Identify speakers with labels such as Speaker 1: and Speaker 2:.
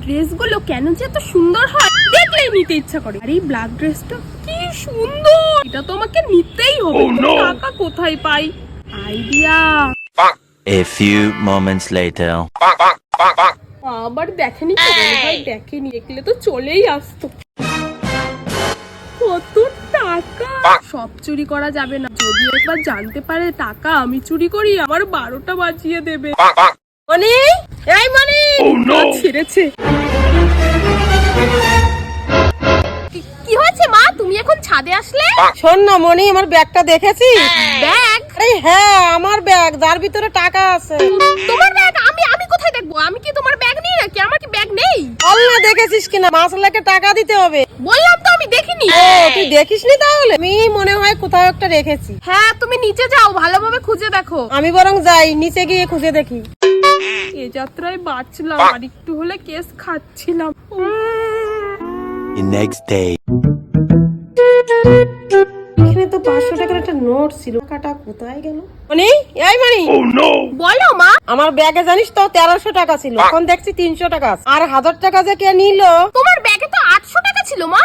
Speaker 1: ড্রেসগুলো কেন যে এত সুন্দর হয় দেখলেই নিতে ইচ্ছা করে। আর এই ব্ল্যাক ড্রেসটা কি সুন্দর, এটা তো আমাকে নিতেই হবে। টাকা কোথায় পাই? Idea.
Speaker 2: A few moments later.
Speaker 1: আবার দেখেনি তো, ভাই দেখেনি, দেখলে তো চলেই আসতো। কত টাকা! সব চুরি করা যাবে না, যদি একবার জানতে পারে টাকা আমি চুরি করি আমার 12টা বাজিয়ে দেবে। মনি, এই মনি, ছেড়েছে। কি হয়েছে মা, তুমি এখন ছাদে আসলে?
Speaker 3: শোন না মনি, আমার ব্যাগটা দেখেছিস?
Speaker 1: ব্যাগ?
Speaker 3: আরে হ্যাঁ, আমার ব্যাগ, যার ভিতরে টাকা আছে।
Speaker 1: তোমার ব্যাগ? আমি কোথায় দেখবো? আমি কি তোমার ব্যাগ নেই নাকি? আমার কি ব্যাগ নেই?
Speaker 3: আল্লাহ, দেখেছিস কিনা? মাসলাকে টাকা দিতে হবে।
Speaker 1: বললাম তো আমি দেখিনি।
Speaker 3: ও তুই দেখিসনি? তাহলে আমি মনে হয় কোথাও একটা রেখেছি।
Speaker 1: হ্যাঁ, তুমি নিচে যাও, ভালোভাবে খুঁজে দেখো।
Speaker 3: আমি বরং যাই, নিচে গিয়ে খুঁজে দেখি।
Speaker 1: এ যাত্রায় বাঁচলাম, আর একটু হলে কেস খাচ্ছিলাম।
Speaker 2: The next day.
Speaker 3: এখানে তো 500 টাকার একটা নোট ছিল, টাকাটা কোথায় গেল? মনি, এই মনি,
Speaker 1: বলো মা।
Speaker 3: আমার ব্যাগে জানিস তো 1300 টাকা ছিল, এখন দেখছি 300 টাকা আছে। আর 1000 টাকা যে কে নিল?
Speaker 1: তোমার ব্যাগে তো 800 টাকা ছিল মা।